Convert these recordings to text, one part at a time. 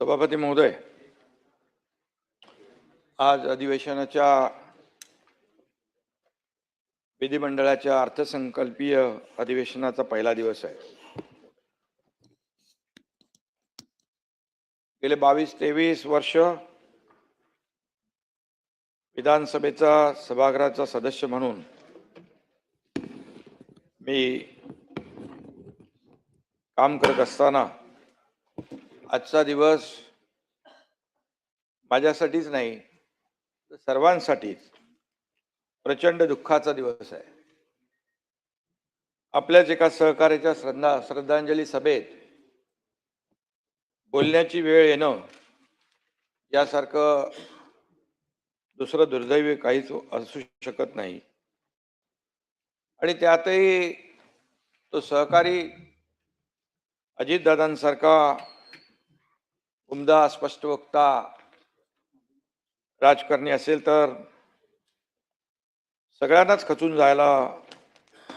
सभापती महोदय, आज अधिवेशनाच्या विधिमंडळाच्या अर्थसंकल्पीय अधिवेशनाचा पहिला दिवस आहे। गेले 22-23 वर्ष विधानसभेचा सभागृहाचा सदस्य म्हणून मी काम करत असताना आजचा दिवस माझ्यासाठीच नाही तर सर्वांसाठीच प्रचंड दुःखाचा दिवस आहे। आपल्याच एका सहकार्याच्या श्रद्धांजली सभेत बोलण्याची वेळ येणं यासारखं दुसरं दुर्दैवी काहीच असू शकत नाही। आणि त्यातही तो सहकारी अजितदादांसारखा उमदा स्पष्टवक्ता राजकारणी असेल तर सगळ्यांनाच खचून जायला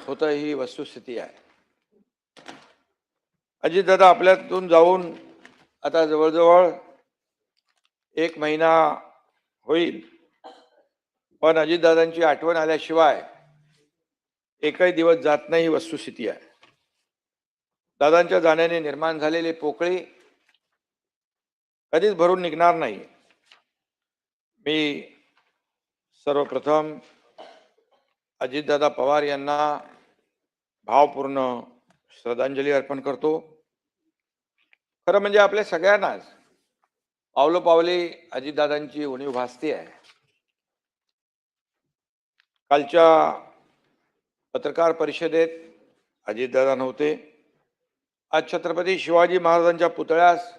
होतं, ही वस्तुस्थिती आहे। अजितदादा आपल्यातून जाऊन आता जवळजवळ 1 महिना होईल, पण अजितदादांची आठवण आल्याशिवाय एकही दिवस जात नाही, ही वस्तुस्थिती आहे। दादांच्या जाण्याने निर्माण झालेली पोकळी कधीच भरून निघणार नाही। मी सर्वप्रथम अजितदादा पवार यांना भावपूर्ण श्रद्धांजली अर्पण करतो। खरं म्हणजे आपल्या सगळ्यांनाच पावलोपावली अजितदादांची उणीव भासते आहे। कालच्या पत्रकार परिषदेत अजितदादा नव्हते। आज छत्रपती शिवाजी महाराजांच्या पुतळ्यास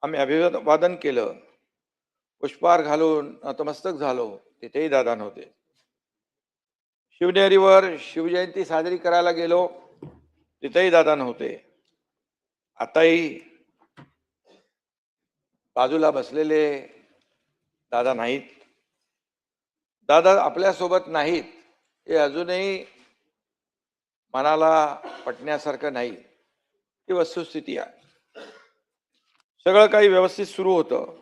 आम्ही अभिवादन केलं, पुष्पहार घालून नतमस्तक झालो, तिथेही दादा नव्हते। शिवनेरीवर शिवजयंती साजरी करायला गेलो, तिथेही दादा नव्हते। आताही बाजूला बसलेले दादा नाहीत। दादा आपल्यासोबत नाहीत हे अजूनही मनाला पटण्यासारखं नाही, ही वस्तुस्थिती आहे। सगळं काही व्यवस्थित सुरू होतं,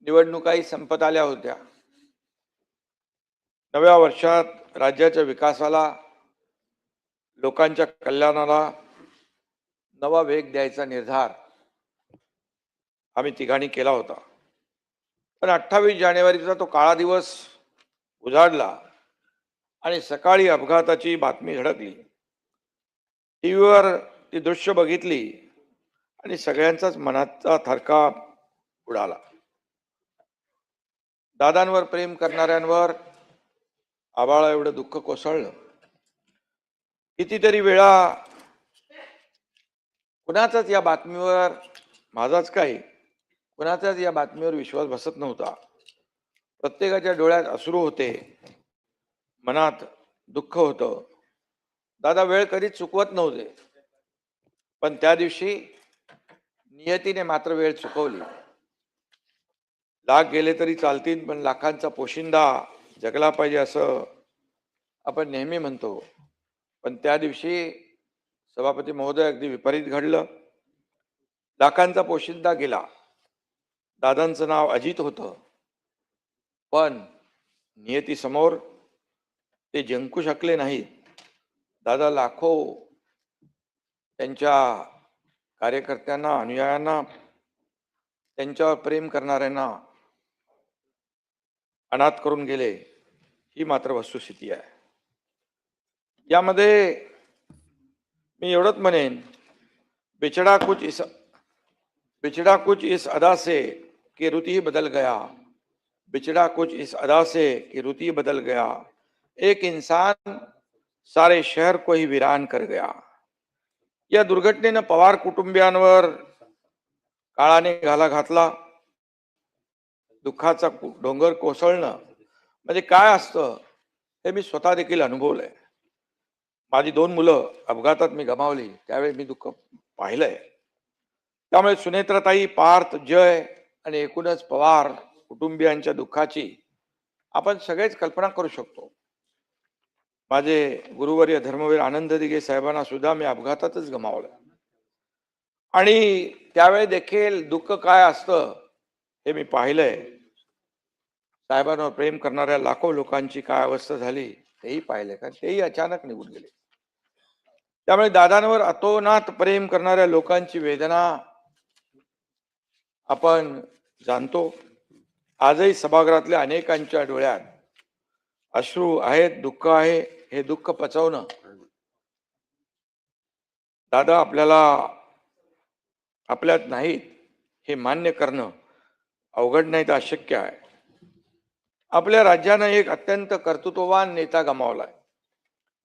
निवडणुकाही संपत आल्या होत्या। नव्या वर्षात राज्याच्या विकासाला, लोकांच्या कल्याणाला नवा वेग द्यायचा निर्धार आम्ही तिघांनी केला होता। पण 28 जानेवारीचा तो काळा दिवस उजाडला आणि सकाळी अपघाताची बातमी धडकली। टीव्हीवर ती दृश्य बघितली आणि सगळ्यांचाच मनाचा थरकाप उडाला। दादांवर प्रेम करणाऱ्यांवर आभाळा एवढं दुःख कोसळलं। कितीतरी वेळा कुणाचाच या बातमीवर, माझाच काय, कुणाचाच या बातमीवर विश्वास बसत नव्हता। प्रत्येकाच्या डोळ्यात अश्रू होते, मनात दुःख होतं। दादा वेळ कधीच चुकवत नव्हते, पण त्या दिवशी नियतीने मात्र वेळ चुकवली। लाख गेले तरी चालतील, पण लाखांचा पोशिंदा जगला पाहिजे असं आपण नेहमी म्हणतो। पण त्या दिवशी सभापती महोदय अगदी विपरीत घडलं। लाखांचा पोशिंदा गेला। दादांचं नाव अजित होतं, पण नियतीसमोर ते जिंकू शकले नाहीत। दादा लाखो त्यांच्या कार्यकर्त्यांना, अनुयायांना, त्यांच्यावर प्रेम करणाऱ्यांना अनाथ करून गेले, ही मात्र वस्तुस्थिती आहे। यामध्ये मी एवढंच म्हणेन, बिछड़ा कुछ इस अदा से कि रुत ही बदल गया, बिछड़ा कुछ इस अदा से कि रुत ही बदल गया, एक इंसान सारे शहर को ही वीरान कर गया। या दुर्घटनेनं पवार कुटुंबियांवर काळाने घाला घातला। दुःखाचा डोंगर कोसळणं म्हणजे काय असतं हे मी स्वतः देखील अनुभवलंय। माझी 2 मुलं अपघातात मी गमावली, त्यावेळी मी दुःख पाहिलंय। त्यामुळे सुनेत्राताई, पार्थ, जय आणि एकूणच पवार कुटुंबियांच्या दुःखाची आपण सगळेच कल्पना करू शकतो। माझे गुरुवर्य धर्मवीर आनंद दिघे साहेबांना सुद्धा मी अपघातातच गमावलं। आणि त्यावेळी देखील दुःख काय असतं हे मी पाहिलंय. साहेबांवर प्रेम करणाऱ्या लाखो लोकांची काय अवस्था झाली तेही पाहिलंय, कारण तेही अचानक निघून गेले. त्यामुळे दादांवर अतोनात प्रेम करणाऱ्या लोकांची वेदना आपण जाणतो. आजही सभागृहातल्या अनेकांच्या डोळ्यात अश्रू आहेत, दुःख आहे. हे दुःख पचवणं दादा आपल्यात नाहीत हे मान्य करणं अवघड नाही तर अशक्य आहे. आपल्या राज्यानं एक अत्यंत कर्तृत्ववान नेता गमावलाय.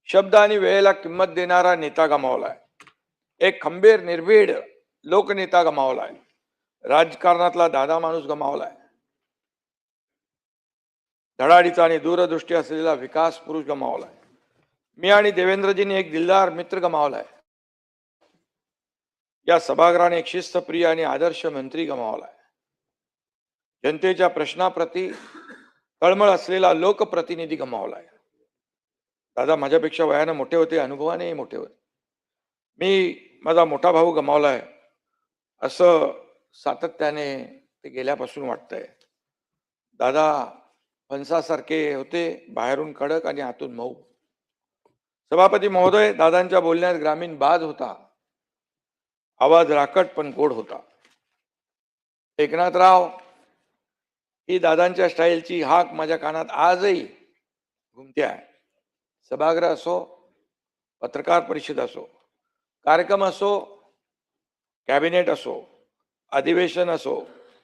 शब्द आणि वेळेला किंमत देणारा नेता गमावलाय. एक खंबीर निर्भीड लोकनेता गमावलाय. राजकारणातला दादा माणूस गमावलाय. धडाडीचा आणि दूरदृष्टी असलेला विकास पुरुष गमावलाय. मी आणि देवेंद्रजींनी एक दिलदार मित्र गमावलाय. या सभागृहाने एक शिस्तप्रिय आणि आदर्श मंत्री गमावलाय. जनतेच्या प्रश्नाप्रती तळमळ असलेला लोकप्रतिनिधी गमावलाय. दादा माझ्यापेक्षा वयानं मोठे होते, अनुभवानेही मोठे होते. मी माझा मोठा भाऊ गमावलाय असं सातत्याने ते गेल्यापासून वाटतंय. दादा फणसासारखे होते, बाहेरून कडक आणि आतून मऊ. सभापती महोदय, दादांच्या बोलण्यात ग्रामीण बाज होता. आवाज राकट पण गोड होता. एकनाथराव ही दादांच्या स्टाईलची हाक माझ्या कानात आजही घुमते आहे. सभागृह असो, पत्रकार परिषद असो, कार्यक्रम असो, कॅबिनेट असो, अधिवेशन असो,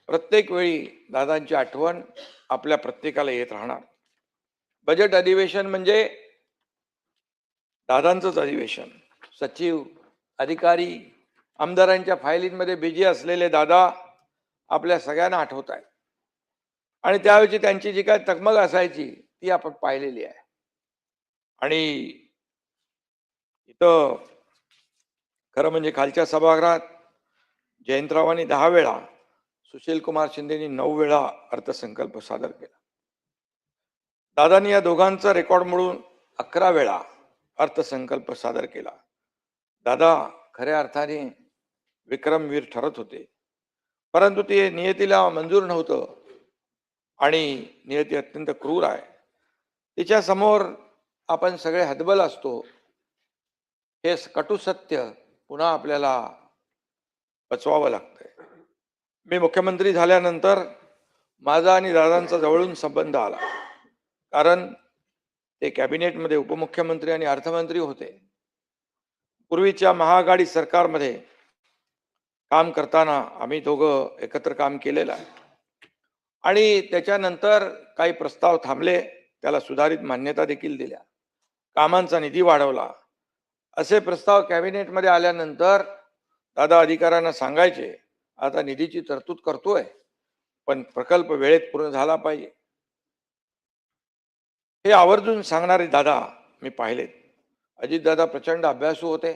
प्रत्येक वेळी दादांची आठवण आपल्या प्रत्येकाला येत राहणार. बजेट अधिवेशन म्हणजे दादांचंच अधिवेशन. सचिव, अधिकारी, आमदारांच्या फायलींमध्ये बिझी असलेले दादा आपल्या सगळ्यांना आठवत आहेत. आणि त्यावेळी त्यांची जी काय तगमग असायची ती आपण पाहिलेली आहे. आणि इथं खरं म्हणजे खालच्या सभागृहात जयंतरावांनी 10 वेळा, सुशील कुमार शिंदेनी 9 वेळा अर्थसंकल्प सादर केला. दादांनी या दोघांचा रेकॉर्ड मोडून 11 वेळा अर्थसंकल्प सादर केला. दादा खऱ्या अर्थाने विक्रमवीर ठरत होते, परंतु ते नियतीला मंजूर नव्हतं आणि नियती अत्यंत क्रूर आहे. तिच्या समोर आपण सगळे हतबल असतो. हे कटू सत्य पुन्हा आपल्याला पचवावं लागतंय. मी मुख्यमंत्री झाल्यानंतर माझा आणि दादांचा जवळून संबंध आला, कारण ते कॅबिनेटमध्ये उपमुख्यमंत्री आणि अर्थमंत्री होते. पूर्वीच्या महाआघाडी सरकारमध्ये काम करताना आम्ही दोघं एकत्र काम केलेलं आहे. आणि त्याच्यानंतर काही प्रस्ताव थांबले, त्याला सुधारित मान्यता देखील दिल्या, कामांचा निधी वाढवला. असे प्रस्ताव कॅबिनेटमध्ये आल्यानंतर दादा अधिकाऱ्यांना सांगायचे, आता निधीची तरतूद करतोय, पण प्रकल्प वेळेत पूर्ण झाला पाहिजे. हे आवर्जून सांगणारे दादा मी पाहिलेत. अजितदादा प्रचंड अभ्यासू होते.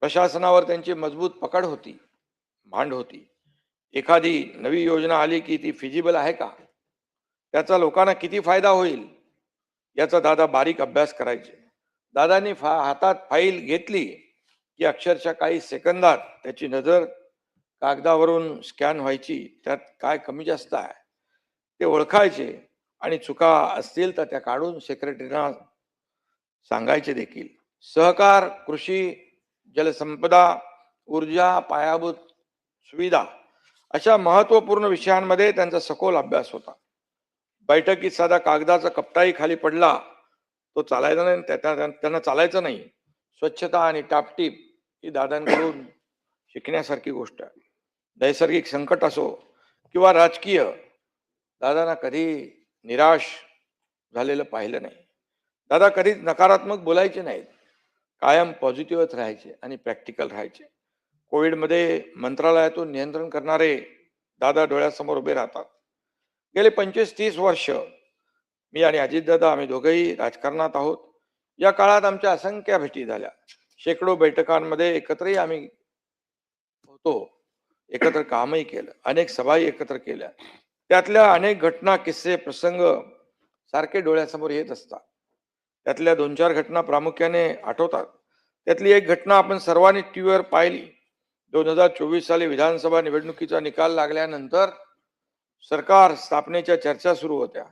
प्रशासनावर त्यांची मजबूत पकड होती, भांड होती. एखादी नवी योजना आली की ती फिजिबल आहे का, त्याचा लोकांना किती फायदा होईल याचा दादा बारीक अभ्यास करायचे. दादांनी हातात फाईल घेतली की अक्षरशः काही सेकंदात त्याची नजर कागदावरून स्कॅन व्हायची. त्यात काय कमी जास्त आहे ते ओळखायचे आणि चुका असतील तर त्या काढून सेक्रेटरीना सांगायचे देखील. सहकार, कृषी, जलसंपदा, ऊर्जा, पायाभूत सुविधा अशा महत्वपूर्ण विषयांमध्ये त्यांचा सखोल अभ्यास होता. बैठकीत साधा कागदाचा कपटाही खाली पडला तो चालायचा नाही, त्यांना चालायचं नाही. स्वच्छता आणि टापटीप ही दादांकडून शिकण्यासारखी गोष्ट आहे. नैसर्गिक संकट असो किंवा राजकीय, दादांना कधी निराश झालेलं पाहिलं नाही. दादा कधीच नकारात्मक बोलायचे नाहीत, कायम पॉझिटिव्हच राहायचे आणि प्रॅक्टिकल राहायचे. कोविडमध्ये मंत्रालयातून नियंत्रण करणारे दादा डोळ्यासमोर उभे राहतात. गेले 25-30 वर्ष मी आणि अजितदादा आम्ही दोघेही राजकारणात आहोत. या काळात आमच्या असंख्य भेटी झाल्या. शेकडो बैठकांमध्ये एकत्रही आम्ही होतो, एकत्र कामही केलं, अनेक सभाही एकत्र केल्या. त्यातल्या अनेक घटना, किस्से, प्रसंग सारखे डोळ्यासमोर येत असतात. त्यातल्या 2-4 घटना प्रामुख्याने आठवतात. त्यातली एक घटना आपण सर्वांनी टीव्हीवर पाहिली. 2024 साली विधानसभा निवडणुकीचा निकाल लागल्यानंतर सरकार स्थापनेच्या चर्चा सुरू होत्या,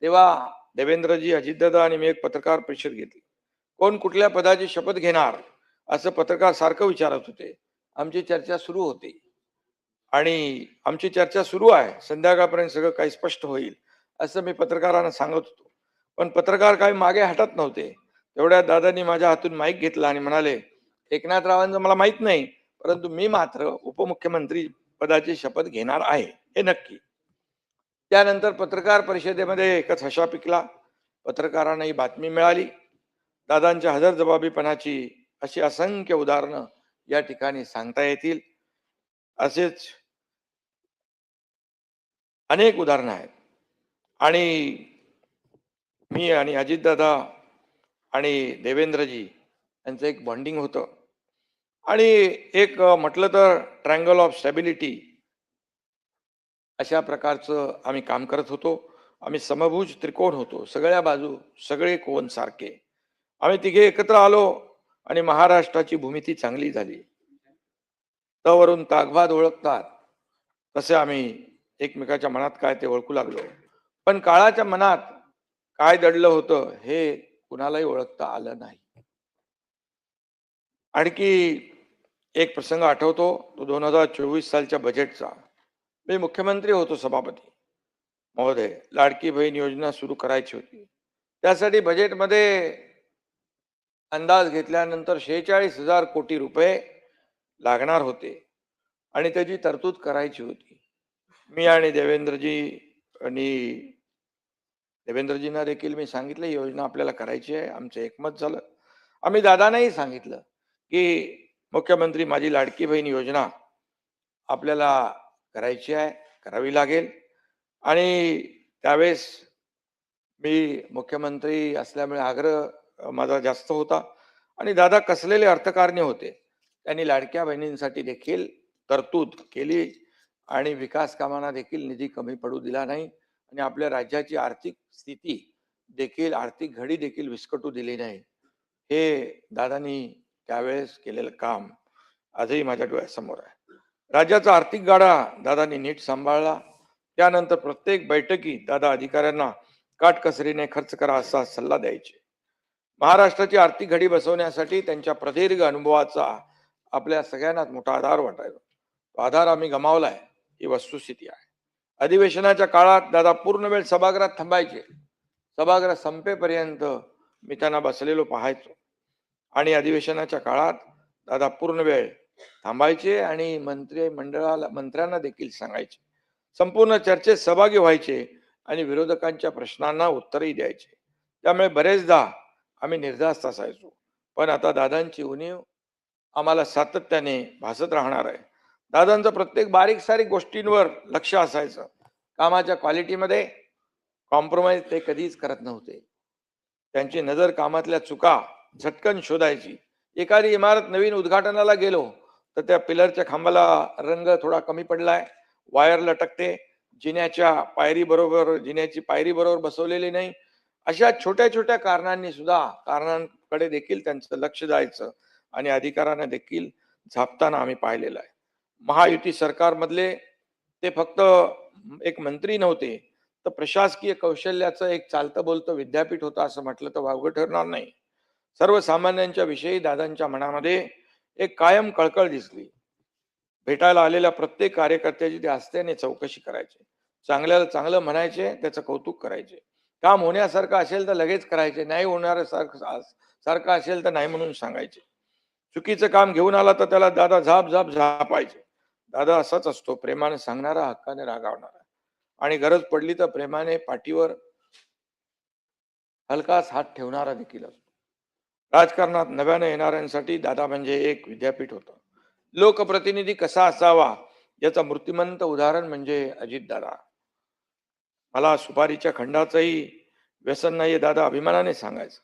तेव्हा देवेंद्रजी, अजितदादा आणि मी एक पत्रकार परिषद घेतली. कोण कुठल्या पदाची शपथ घेणार असं पत्रकार सारखं विचारत होते. आमची चर्चा सुरू होती आणि आमची चर्चा सुरू आहे, संध्याकाळपर्यंत सगळं काही स्पष्ट होईल असं मी पत्रकारांना सांगत होतो. पण पत्रकार काही मागे हटत नव्हते. तेवढ्या दादांनी माझ्या हातून माईक घेतला आणि म्हणाले, एकनाथरावांचं मला माहित नाही, परंतु मी मात्र उपमुख्यमंत्री पदाची शपथ घेणार आहे, हे नक्की. त्यानंतर पत्रकार परिषदेमध्ये एकच हशा पिकला. पत्रकारांना ही बातमी मिळाली. दादांच्या हजरजबाबीपणाची अशी असंख्य उदाहरणं या ठिकाणी सांगता येतील. असेच अनेक उदाहरणं आहेत. आणि मी आणि अजितदादा आणि देवेंद्रजी यांचं एक बॉन्डिंग होतं आणि एक म्हटलं तर ट्रायंगल ऑफ स्टॅबिलिटी अशा प्रकारचं आम्ही काम करत होतो. आम्ही समभुज त्रिकोण होतो, सगळ्या बाजू सगळे कोण सारखे. आम्ही तिघे एकत्र आलो आणि महाराष्ट्राची भूमिती चांगली झाली. तवरून ताकभाद ओळखतात तसे आम्ही एकमेकाच्या मनात काय ते ओळखू लागलो. पण काळाच्या मनात काय दडलं होतं हे कुणालाही ओळखता आलं नाही. आणखी एक प्रसंग आठवतो, तो 2024 सालच्या बजेटचा. मी मुख्यमंत्री होतो, सभापती महोदय. लाडकी बहीण योजना सुरू करायची होती. त्यासाठी बजेटमध्ये अंदाज घेतल्यानंतर 46,000 कोटी रुपये लागणार होते आणि त्याची तरतूद करायची होती. मी आणि देवेंद्रजींना देखील मी सांगितलं, ही योजना आपल्याला करायची आहे. आमचं एकमत झालं. आम्ही दादांनाही सांगितलं की मुख्यमंत्री, माझी लाडकी बहीण योजना आपल्याला करायची आहे, करावी लागेल. आणि त्यावेळेस मी मुख्यमंत्री असल्यामुळे आग्रह माझा जास्त होता आणि दादा कसलेले अर्थकारणी होते. त्यांनी लाडक्या बहिणींसाठी देखील तरतूद केली आणि विकास कामांना देखील निधी कमी पडू दिला नाही आणि आपल्या राज्याची आर्थिक स्थिती देखील, आर्थिक घडी देखील विस्कटू दिली नाही. हे दादांनी त्यावेळेस केलेलं काम आजही माझ्या डोळ्यासमोर आहे. राज्याचा आर्थिक गाडा दादांनी नीट सांभाळला. त्यानंतर प्रत्येक बैठकीत दादा अधिकाऱ्यांना काटकसरीने खर्च करा असा सल्ला द्यायचे. महाराष्ट्राची आर्थिक घडी बसवण्यासाठी त्यांच्या प्रदीर्घ अनुभवाचा आपल्या सगळ्यांनाच मोठा आधार वाटायचा. तो आधार आम्ही गमावलाय, ही वस्तुस्थिती आहे. अधिवेशनाच्या काळात दादा पूर्ण वेळ सभागृहात थांबायचे. सभागृह संपेपर्यंत मी त्यांना बसलेलो पाहायचो आणि अधिवेशनाच्या काळात दादा पूर्ण वेळ थांबायचे आणि मंत्र्यांना देखील सांगायचे. संपूर्ण चर्चेत सहभागी व्हायचे आणि विरोधकांच्या प्रश्नांना उत्तरही द्यायचे. त्यामुळे बरेचदा आम्ही निर्धास्त असायचो. पण आता दादांची उणीव आम्हाला सातत्याने भासत राहणार आहे. दादांचं प्रत्येक बारीक सारीक गोष्टींवर लक्ष असायचं. कामाच्या क्वालिटीमध्ये कॉम्प्रोमाइज ते कधीच करत नव्हते. त्यांची नजर कामातल्या चुका झटकन शोधायची. एखादी इमारत नवीन उद्घाटनाला गेलो तर त्या पिलरच्या खांबाला रंग थोडा कमी पडलाय, वायर लटकते, जिन्याची पायरी बरोबर बसवलेली नाही, अशा छोट्या छोट्या कारणांकडे देखील त्यांचं लक्ष जायचं आणि अधिकाऱ्यांना देखील झापताना आम्ही पाहिलेलं आहे. महायुती सरकारमधले ते फक्त एक मंत्री नव्हते, तर प्रशासकीय कौशल्याचं एक चालतं बोलतं विद्यापीठ होतं असं म्हटलं तर वावगं ठरणार नाही. सर्वसामान्यांच्या विषयी दादांच्या मनामध्ये एक कायम कळकळ दिसली. भेटायला आलेल्या प्रत्येक कार्यकर्त्याची ते हस्त्याने चौकशी करायचे. चांगल्याला चांगलं म्हणायचे, त्याचं कौतुक करायचे. काम होण्यासारखं असेल तर लगेच करायचे, नाही होणार सारखं असेल तर नाही म्हणून सांगायचे. चुकीचं काम घेऊन आला तर त्याला दादा झापायचे. दादा असाच असतो, प्रेमाने सांगणारा, हक्काने रागावणारा आणि गरज पडली तर प्रेमाने पाठीवर हलकाच हात ठेवणारा देखील असतो. राजकारणात नव्याने येणाऱ्यांसाठी दादा म्हणजे एक विद्यापीठ होतं. लोकप्रतिनिधी कसा असावा याचं मूर्तिमंत उदाहरण म्हणजे अजितदादा. मला सुपारीच्या खंडाचंही व्यसन नाही, दादा अभिमानाने सांगायचं.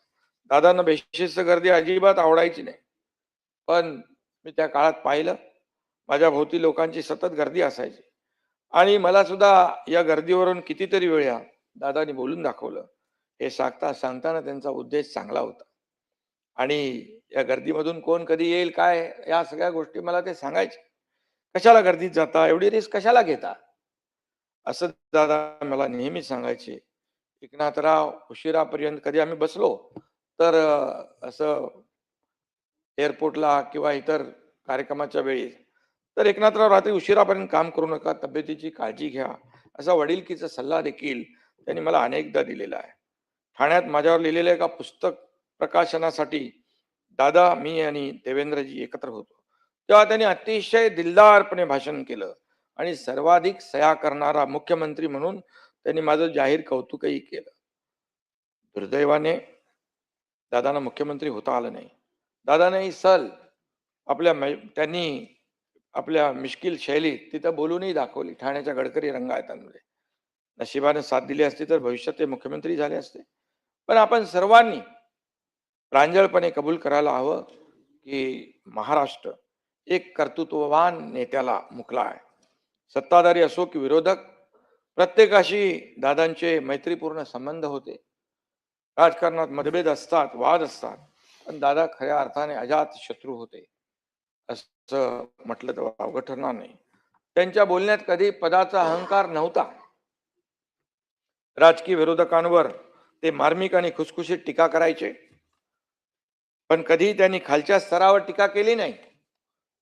दादांना बेशिस्त गर्दी अजिबात आवडायची नाही. पण मी त्या काळात पाहिलं, माझ्या भोवती लोकांची सतत गर्दी असायची आणि मला सुद्धा या गर्दीवरून कितीतरी वेळा दादांनी बोलून दाखवलं. हे सांगताना त्यांचा उद्देश चांगला होता आणि या गर्दीमधून कोण कधी येईल काय, या सगळ्या गोष्टी मला ते सांगायचे. कशाला गर्दीत जाता, एवढी रिस्क कशाला घेता, असं दादा मला नेहमी सांगायचे. एकनाथराव उशिरापर्यंत कधी आम्ही बसलो तर असं एअरपोर्टला किंवा इतर कार्यक्रमाच्या वेळी तर एकनाथराव रात्री उशिरापर्यंत काम करू नका, तब्येतीची काळजी घ्या, असा वडिलकीचा सल्ला देखील त्यांनी मला अनेकदा दिलेला आहे. ठाण्यात माझ्यावर लिहिलेलं एका पुस्तक प्रकाशनासाठी दादा, मी आणि देवेंद्रजी एकत्र होतो. तेव्हा त्यांनी अतिशय दिलदारपणे भाषण केलं आणि सर्वाधिक सह्या करणारा मुख्यमंत्री म्हणून त्यांनी माझं जाहीर कौतुकही केलं. दुर्दैवाने दादांना मुख्यमंत्री होता आलं नाही. दादाने सल त्यांनी आपल्या मिश्किल शैलीत तिथं बोलूनही दाखवली ठाण्याच्या गडकरी रंगायतांमध्ये. नशिबाने साथ दिली असती तर भविष्यात ते मुख्यमंत्री झाले असते. पण आपण सर्वांनी प्रांजळपणे कबूल करायला हवं की महाराष्ट्र एक कर्तृत्ववान नेत्याला मुकला आहे. सत्ताधारी असो की विरोधक, प्रत्येकाशी दादांचे मैत्रीपूर्ण संबंध होते. राजकारणात मतभेद असतात, वाद असतात, पण दादा खऱ्या अर्थाने अजात शत्रू होते असं म्हटलं तर अवघड ठरणार नाही. त्यांच्या बोलण्यात कधी पदाचा अहंकार नव्हता. राजकीय विरोधकांवर ते मार्मिक आणि खुसखुशीत टीका करायचे, पण कधी त्यांनी खालच्या स्तरावर टीका केली नाही.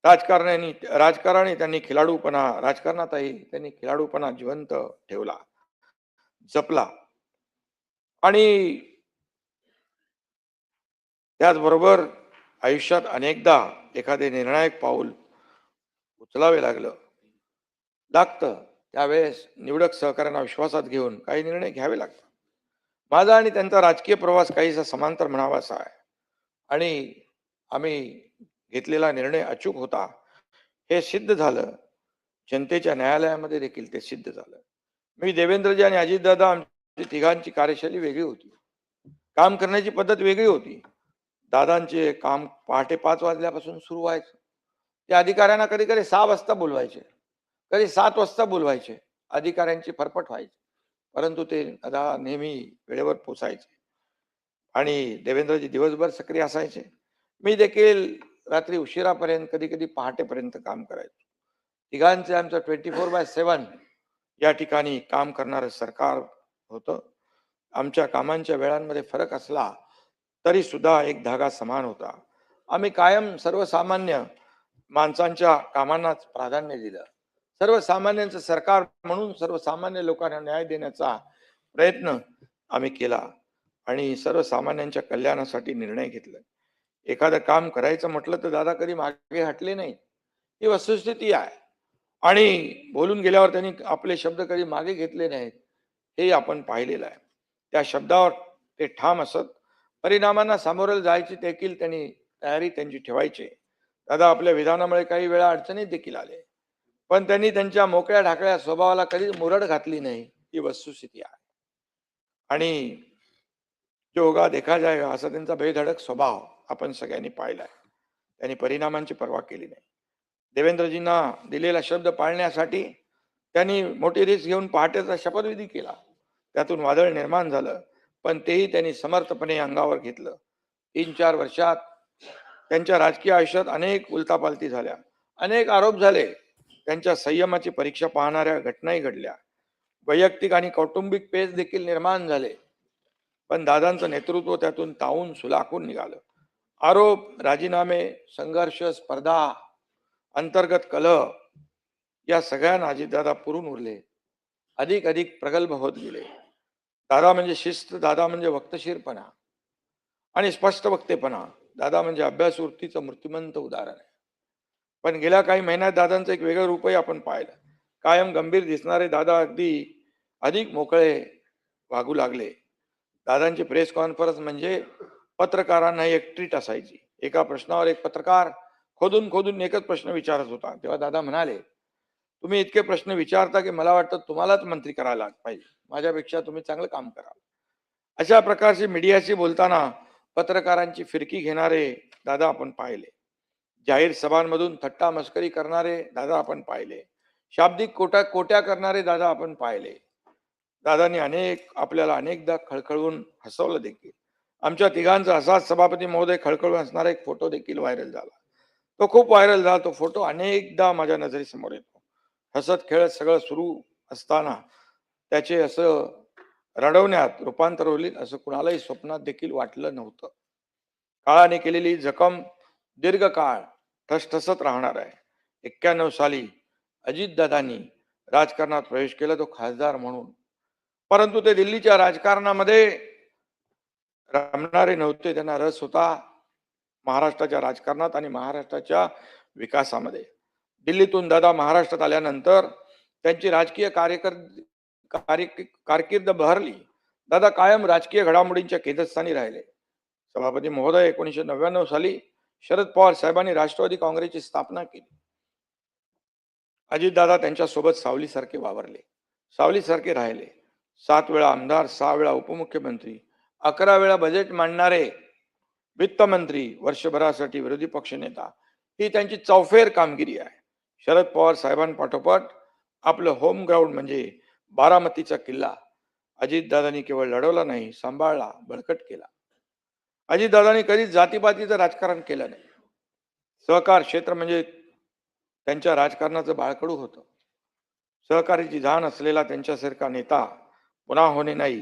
राजकारणाने त्यांनी राजकारणातही त्यांनी खिलाडूपणा जिवंत ठेवला, जपला. आणि त्याचबरोबर आयुष्यात अनेकदा एखादे निर्णायक पाऊल उचलावे लागतं, त्यावेळेस निवडक सहकार्यांना विश्वासात घेऊन काही निर्णय घ्यावे लागतात. माझा आणि त्यांचा राजकीय प्रवास काहीसा समांतर म्हणावासा आहे आणि आम्ही घेतलेला निर्णय अचूक होता हे सिद्ध झालं. जनतेच्या न्यायालयामध्ये देखील ते सिद्ध झालं. मी, देवेंद्रजी आणि अजितदादा, आमची तिघांची कार्यशैली वेगळी होती, काम करण्याची पद्धत वेगळी होती. दादांचे काम पहाटे 5 वाजल्यापासून सुरू व्हायचं. ते अधिकाऱ्यांना कधी कधी 6 वाजता बोलवायचे, कधी 7 वाजता बोलवायचे. अधिकाऱ्यांची फरफट व्हायची, परंतु ते दादा नेहमी वेळेवर पोचायचे. आणि देवेंद्रजी दिवसभर सक्रिय असायचे. मी देखील रात्री उशिरापर्यंत, कधी कधी पहाटेपर्यंत काम करायचो. तिघांचे आमचं 24/7 या ठिकाणी काम करणारं सरकार होतं. आमच्या कामांच्या वेळांमध्ये फरक असला तरी सुद्धा एक धागा समान होता. आम्ही कायम सर्वसामान्य माणसांच्या कामांनाच प्राधान्य दिलं. सर्वसामान्यांचं सरकार म्हणून सर्वसामान्य लोकांना न्याय देण्याचा प्रयत्न आम्ही केला आणि सर्वसामान्यांच्या कल्याणासाठी निर्णय घेतला. एखादं काम करायचं म्हटलं तर दादा कधी मागे हटले नाही, ही वस्तुस्थिती आहे. आणि बोलून गेल्यावर त्यांनी आपले शब्द कधी मागे घेतले नाहीत, हे आपण पाहिलेलं आहे. त्या शब्दावर ते ठाम असत. परिणामांना सामोरं जायची देखील तयारी त्यांची ठेवायचे. दादा आपल्या विधानामुळे काही वेळा अडचणीत देखील आले, पण त्यांनी त्यांच्या मोकळ्या ढाकळ्या स्वभावाला कधीच मुरड घातली नाही, ही वस्तुस्थिती आहे. आणि जो होगा देखा जाएगा असा त्यांचा बेधडक स्वभाव आपण सगळ्यांनी पाहिलाय. त्यांनी परिणामांची पर्वा केली नाही. देवेंद्रजींना दिलेला शब्द पाळण्यासाठी त्यांनी मोठी रिस्क घेऊन पहाटेचा शपथविधी केला. त्यातून वादळ निर्माण झालं, पण तेही त्यांनी समर्थपणे अंगावर घेतलं. 3-4 वर्षात त्यांच्या राजकीय आयुष्यात अनेक उलथापालथी झाल्या, अनेक आरोप झाले, त्यांच्या संयमाची परीक्षा पाहणाऱ्या घटनाही घडल्या, वैयक्तिक आणि कौटुंबिक पेच देखील निर्माण झाले. पण दादांचं नेतृत्व त्यातून तावून सुलाखून निघालं. आरोप, राजीनामे, संघर्ष, स्पर्धा, अंतर्गत कलह या सगळ्यांना अजितदादा पुरून उरले. अधिक अधिक प्रगल्भ होत गेले. दादा म्हणजे शिस्त, दादा म्हणजे वक्तशीरपणा आणि स्पष्ट वक्तेपणा, दादा म्हणजे अभ्यास वृत्तीचं मूर्तिमंत उदाहरण आहे. पण गेल्या काही महिन्यात दादांचं एक वेगळं रूपही आपण पाहिलं. कायम गंभीर दिसणारे दादा अगदी अधिक मोकळे वागू लागले. दादांची प्रेस कॉन्फरन्स म्हणजे पत्रकारांना एक ट्रीट असायची. एका प्रश्नावर एक पत्रकार खोदून खोदून एकच प्रश्न विचारत होता. तेव्हा दादा म्हणाले, तुम्ही इतके प्रश्न विचारता की मला वाटतं तुम्हालाच मंत्री करायला पाहिजे, माझ्यापेक्षा तुम्ही चांगलं काम कराल. अशा प्रकारची मीडियाशी बोलताना पत्रकारांची फिरकी घेणारे दादा आपण पाहिले. जाहीर सभांमधून थट्टा मस्करी करणारे दादा आपण पाहिले. शाब्दिक कोट्या करणारे दादा आपण पाहिले. दादांनी आपल्याला अनेकदा खळखळून हसवलं देखील. आमच्या तिघांचा असाच सभापती महोदय खळखळून हसणारा एक फोटो देखील व्हायरल झाला. तो खूप व्हायरल झाला. तो फोटो अनेकदा माझ्या नजरेसमोर येतो. हसत खेळत सगळं सुरू असताना त्याचे असं रडवण्यात रूपांतर होईल असं कुणालाही स्वप्नात देखील वाटलं नव्हतं. काळाने केलेली जखम दीर्घकाळ ठसठसत राहणार आहे. 91 साली अजितदादांनी राजकारणात प्रवेश केला, तो खासदार म्हणून. परंतु ते दिल्लीच्या राजकारणामध्ये रमणारे नव्हते. त्यांना रस होता महाराष्ट्राच्या राजकारणात आणि महाराष्ट्राच्या विकासामध्ये. दिल्लीतून दादा महाराष्ट्रात आल्यानंतर त्यांची राजकीय कारकीर्द बहरली. दादा कायम राजकीय घडामोडींच्या केंद्रस्थानी राहिले. सभापती महोदय 1999 साली शरद पवार साहेबांनी राष्ट्रवादी काँग्रेसची स्थापना केली. अजितदादा त्यांच्यासोबत सावलीसारखे वावरले, सावलीसारखे राहिले. 7 वेळा आमदार, 6 वेळा उपमुख्यमंत्री, 11 वेळा बजेट मांडणारे वित्तमंत्री, वर्षभरासाठी विरोधी पक्षनेता, ही त्यांची चौफेर कामगिरी आहे. शरद पवार साहेबांपाठोपाठ आपलं होम ग्राउंड म्हणजे बारामतीचा किल्ला अजितदादांनी केवळ लढवला नाही, सांभाळला, बळकट केला. अजितदादांनी कधीच जातीपातीचं राजकारण केलं नाही. सहकार क्षेत्र म्हणजे त्यांच्या राजकारणाचं बाळकडू होतं. सहकार्याची जाण असलेला त्यांच्यासारखा नेता पुन्हा होणे नाही,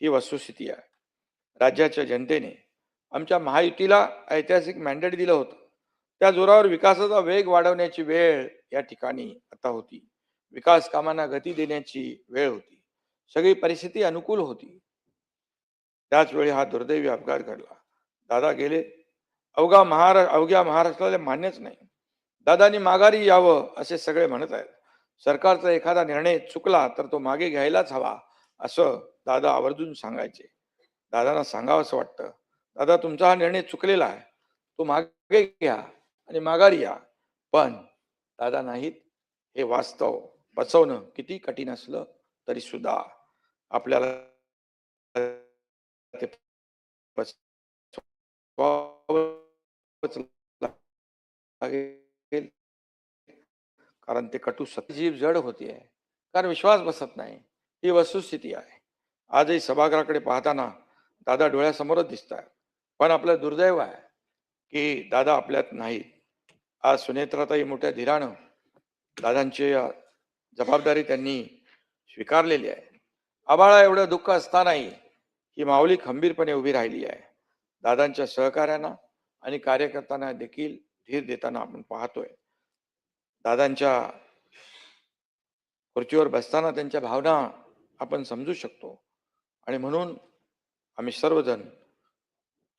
ही वस्तुस्थिती आहे. राज्याच्या जनतेने आमच्या महायुतीला ऐतिहासिक मॅन्डेट दिलं होतं. त्या जोरावर विकासाचा वेग वाढवण्याची वेळ या ठिकाणी आता होती. विकास कामांना गती देण्याची वेळ होती. सगळी परिस्थिती अनुकूल होती. त्याच वेळी हा दुर्दैवी अपघात घडला. दादा गेले. अवघ्या महाराष्ट्राला मान्यच नाही. दादांनी माघारी यावं असे सगळे म्हणत आहेत. सरकारचा एखादा निर्णय चुकला तर तो मागे घ्यायलाच हवा असं दादा आवर्जून सांगायचे. दादांना सांगावं असं वाटतं, दादा तुमचा हा निर्णय चुकलेला आहे, तो मागे घ्या आणि माघारी या. पण दादा नाहीत. हे वास्तव बसवणं किती कठीण असलं तरी सुद्धा आपल्याला ते बसवावंच लागेल. कारण ते कटू सत्य जीव जड होती आहे, कारण विश्वास बसत नाही. ही वस्तुस्थिती आहे. आजही सभागृहाकडे पाहताना दादा डोळ्यासमोरच दिसत आहेत. पण आपलं दुर्दैव आहे की दादा आपल्यात नाहीत. आज सुनेत्राताई मोठ्या धीरानं दादांची जबाबदारी त्यांनी स्वीकारलेली आहे. आबाळा एवढं दुःख असतानाही ही माऊली खंबीरपणे उभी राहिली आहे. दादांच्या सहकार्यांना आणि कार्यकर्त्यांना देखील धीर देताना आपण पाहतोय. दादांच्या खुर्चीवर बसताना त्यांच्या भावना आपण समजू शकतो. आणि म्हणून आम्ही सर्वजण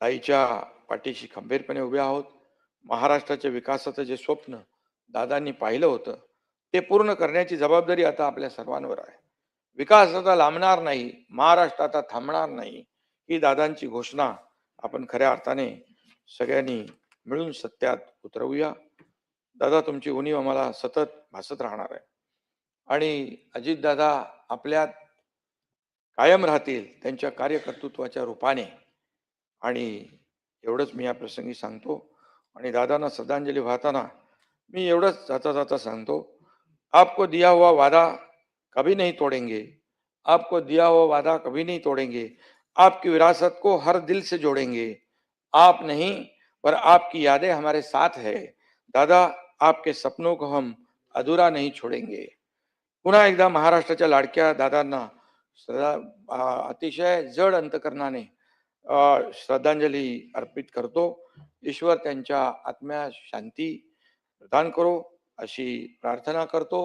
ताईच्या पाठीशी खंबीरपणे उभे आहोत. महाराष्ट्राच्या विकासाचं जे स्वप्न दादांनी पाहिलं होतं ते पूर्ण करण्याची जबाबदारी आता आपल्या सर्वांवर आहे. विकास आता लांबणार नाही, महाराष्ट्र आता थांबणार नाही, ही दादांची घोषणा आपण खऱ्या अर्थाने सगळ्यांनी मिळून सत्यात उतरवूया. दादा तुमची उणीव आम्हाला सतत भासत राहणार आहे आणि अजितदादा आपल्यात कायम राहतील त्यांच्या कार्यकर्तृत्वाच्या रूपाने. आणि एवढंच मी या प्रसंगी सांगतो. आणि दादांना श्रद्धांजली वाहताना मी एवढंच जाता जाता सांगतो, आपको दिया हुआ वादा कभी नहीं तोड़ेंगे, आपको दिया हुआ वादा कभी नहीं तोड़ेंगे, आपकी विरासत को हर दिल से जोड़ेंगे. आप नहीं पर आपकी यादें हमारे साथ है. दादा आपके सपनों को हम अधूरा नहीं छोड़ेंगे. पुन्हा एकदा महाराष्ट्राच्या लाडक्या दादांना अतिशय जड अंतकरणाने श्रद्धांजली अर्पित करतो. ईश्वर त्यांच्या आत्म्यास शांती प्रदान करो अशी प्रार्थना करतो.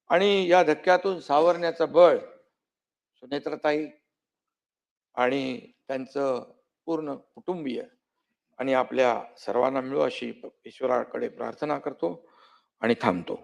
आणि या धक्क्यातून सावरण्याचं बळ सुनेत्रताई आणि त्यांचं पूर्ण कुटुंबीय आणि आपल्या सर्वांना मिळो अशी ईश्वराकडे प्रार्थना करतो आणि थांबतो.